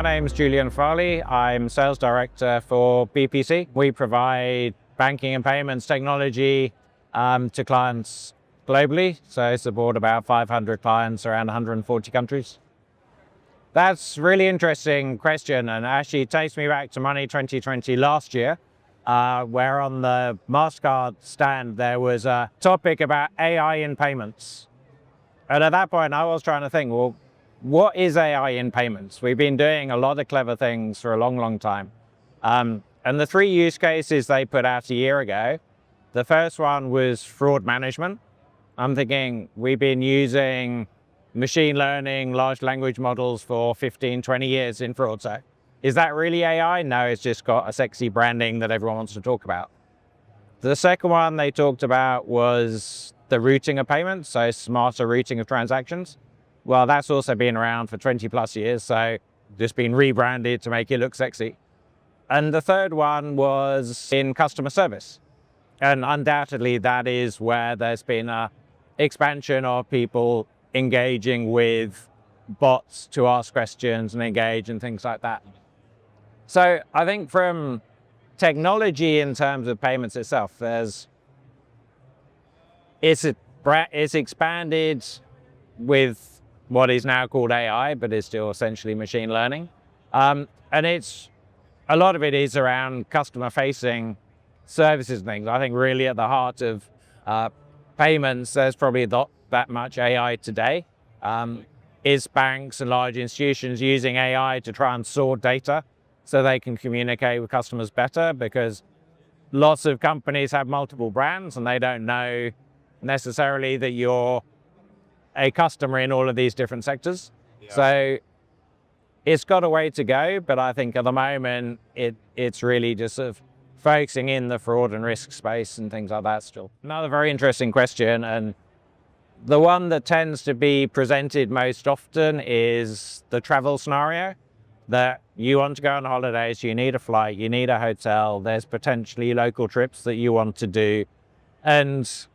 name's Julian Farley. I'm Sales Director for BPC. We provide banking and payments technology to clients globally. So support about 500 clients around 140 countries. That's a really interesting question, and actually takes me back to Money20 last year, where on the MasterCard stand there was a topic about AI in payments. And at that point I was trying to think, well, what is AI in payments? We've been doing a lot of clever things for a long, long time. And the three use cases they put out a year ago, the first one was fraud management. I'm thinking we've been using machine learning, large language models for 15, 20 years in fraud. So is that really AI? No, it's just got a sexy branding that everyone wants to talk about. The second one they talked about was the routing of payments, so smarter routing of transactions. Well, that's also been around for 20 plus years, so just been rebranded to make it look sexy. And the third one was in customer service. And undoubtedly that is where there's been an expansion of people engaging with bots to ask questions and engage and things like that. So I think from technology in terms of payments itself, it's expanded with what is now called AI, but is still essentially machine learning. And a lot of it is around customer-facing services and things. I think really at the heart of payments, there's probably not that much AI today. Is banks and large institutions using AI to try and sort data so they can communicate with customers better, because lots of companies have multiple brands and they don't know necessarily that you're a customer in all of these different sectors. Yeah. So it's got a way to go, but I think at the moment it's really just sort of focusing in the fraud and risk space and things like that still. Another very interesting question, and the one that tends to be presented most often is the travel scenario, that you want to go on holidays, you need a flight, you need a hotel, there's potentially local trips that you want to do, and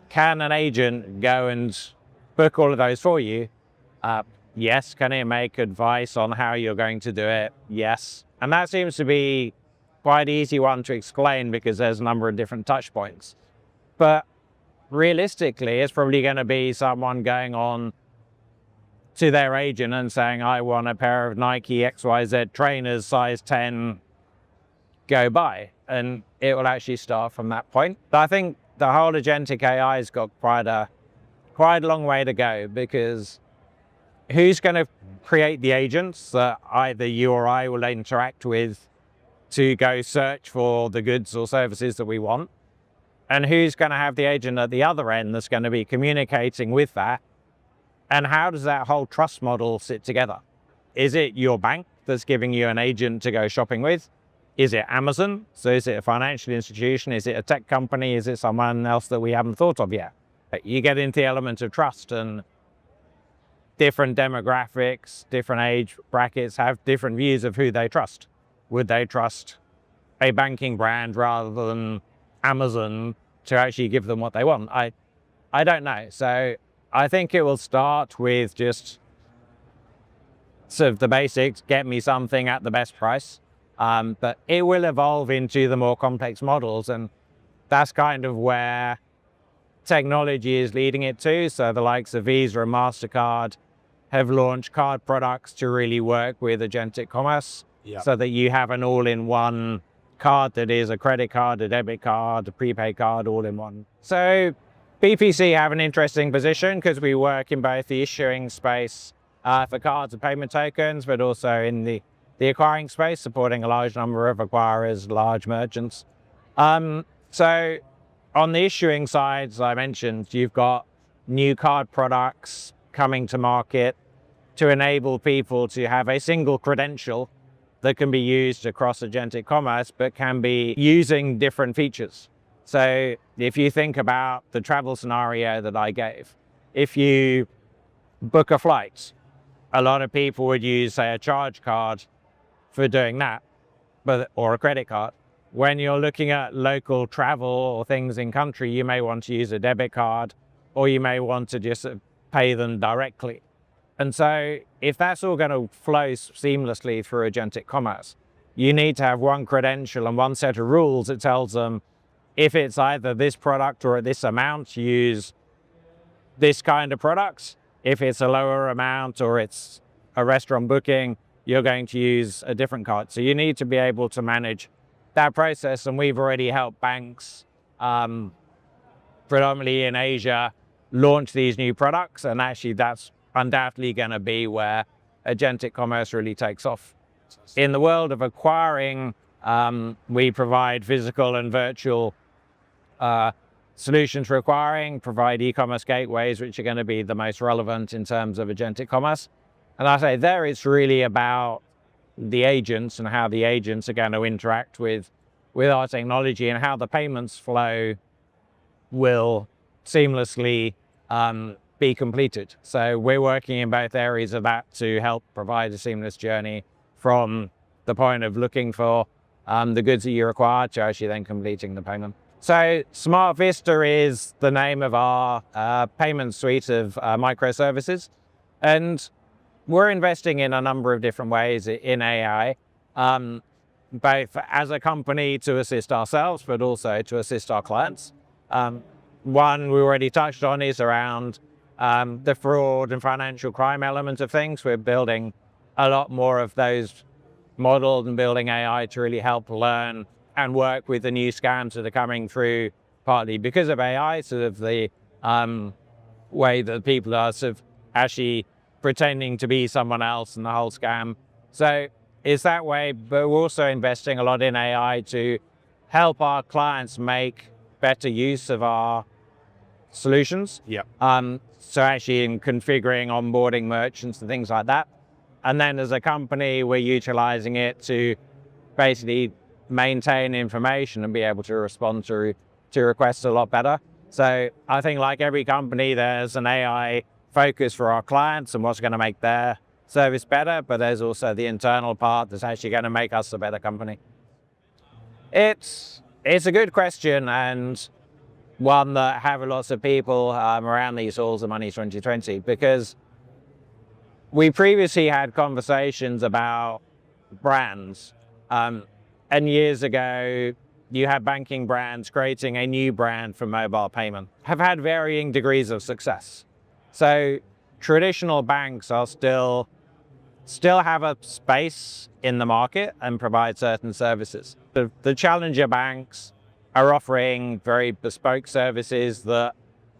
can an agent go and book all of those for you? Yes. Can it make advice on how you're going to do it? Yes. And that seems to be quite an easy one to explain because there's a number of different touch points. But realistically, it's probably going to be someone going on to their agent and saying, I want a pair of Nike XYZ trainers, size 10, go buy. And it will actually start from that point. But I think the whole agentic AI has got quite a long way to go, because who's going to create the agents that either you or I will interact with to go search for the goods or services that we want? And who's going to have the agent at the other end that's going to be communicating with that? And how does that whole trust model sit together? Is it your bank that's giving you an agent to go shopping with? Is it Amazon? So is it a financial institution? Is it a tech company? Is it someone else that we haven't thought of yet? You get into the element of trust, and different demographics, different age brackets have different views of who they trust. Would they trust a banking brand rather than Amazon to actually give them what they want? I don't know. So I think it will start with just sort of the basics, get me something at the best price. But it will evolve into the more complex models, and that's kind of where technology is leading it to. So the likes of Visa and MasterCard have launched card products to really work with agentic commerce. Yep. So that you have an all-in-one card that is a credit card, a debit card, a prepaid card, all in one. So BPC have an interesting position because we work in both the issuing space for cards and payment tokens, but also in the acquiring space, supporting a large number of acquirers, large merchants. So on the issuing side, as I mentioned, you've got new card products coming to market to enable people to have a single credential that can be used across agentic commerce, but can be using different features. So if you think about the travel scenario that I gave, if you book a flight, a lot of people would use, say, a charge card for doing that, or a credit card. When you're looking at local travel or things in country, you may want to use a debit card, or you may want to just pay them directly. And so if that's all going to flow seamlessly through agentic commerce, you need to have one credential and one set of rules that tells them if it's either this product or at this amount, use this kind of products. If it's a lower amount or it's a restaurant booking, you're going to use a different card. So you need to be able to manage that process. And we've already helped banks, predominantly in Asia, launch these new products. And actually that's undoubtedly going to be where agentic commerce really takes off. In the world of acquiring, we provide physical and virtual solutions for acquiring, provide e-commerce gateways, which are going to be the most relevant in terms of agentic commerce. And I say there it's really about the agents and how the agents are going to interact with our technology and how the payments flow will seamlessly be completed. So we're working in both areas of that to help provide a seamless journey from the point of looking for the goods that you require to actually then completing the payment. So Smart Vista is the name of our payment suite of microservices. And we're investing in a number of different ways in AI, both as a company to assist ourselves, but also to assist our clients. One we already touched on is around the fraud and financial crime element of things. We're building a lot more of those models and building AI to really help learn and work with the new scams that are coming through, partly because of AI, sort of the way that people are sort of actually pretending to be someone else and the whole scam. So it's that way, but we're also investing a lot in AI to help our clients make better use of our solutions. Yeah. So actually in configuring, onboarding merchants and things like that. And then as a company, we're utilizing it to basically maintain information and be able to respond to requests a lot better. So I think like every company, there's an AI focus for our clients and what's going to make their service better, but there's also the internal part that's actually going to make us a better company. It's a good question, and one that have lots of people around these halls of Money 2020, because we previously had conversations about brands. And years ago, you had banking brands creating a new brand for mobile payment, have had varying degrees of success. So traditional banks are still have a space in the market and provide certain services. The challenger banks are offering very bespoke services that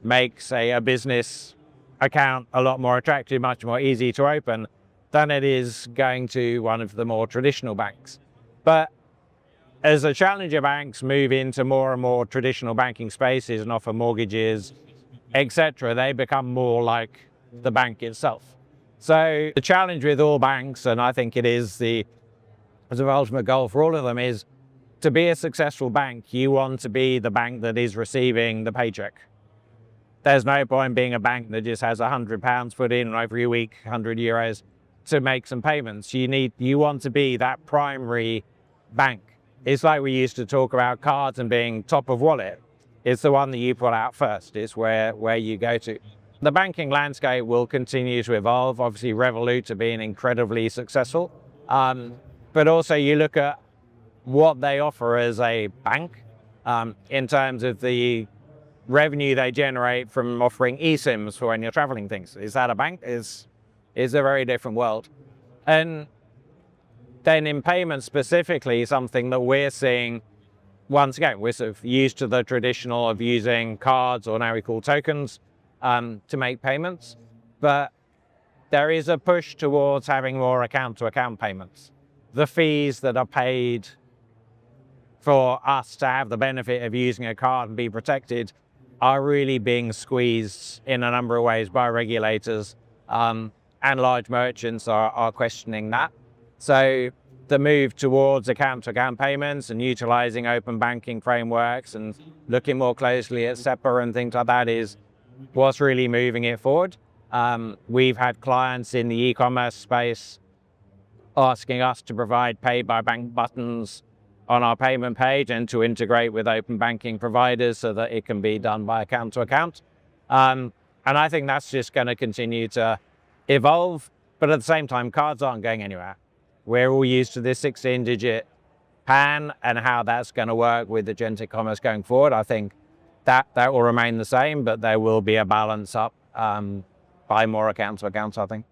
make, say, a business account a lot more attractive, much more easy to open than it is going to one of the more traditional banks. But as the challenger banks move into more and more traditional banking spaces and offer mortgages, etc., they become more like the bank itself. So the challenge with all banks, and I think it is the ultimate goal for all of them, is to be a successful bank, you want to be the bank that is receiving the paycheck. There's no point being a bank that just has £100 put in every week, €100 to make some payments. You want to be that primary bank. It's like we used to talk about cards and being top of wallet. It's the one that you pull out first. It's where you go to. The banking landscape will continue to evolve. Obviously, Revolut are being incredibly successful. But also you look at what they offer as a bank in terms of the revenue they generate from offering eSIMs for when you're traveling things. Is that a bank? Is a very different world. And then in payments specifically, something that we're seeing, once again, we're sort of used to the traditional of using cards, or now we call tokens, to make payments. But there is a push towards having more account-to-account payments. The fees that are paid for us to have the benefit of using a card and be protected are really being squeezed in a number of ways by regulators, and large merchants are questioning that. So the move towards account-to-account payments and utilizing open banking frameworks and looking more closely at SEPA and things like that is what's really moving it forward. We've had clients in the e-commerce space asking us to provide pay by bank buttons on our payment page and to integrate with open banking providers so that it can be done by account to account. And I think that's just going to continue to evolve, but at the same time, cards aren't going anywhere. We're all used to this 16-digit PAN and how that's going to work with agentic commerce going forward. I think that will remain the same, but there will be a balance up by more account to accounts, I think.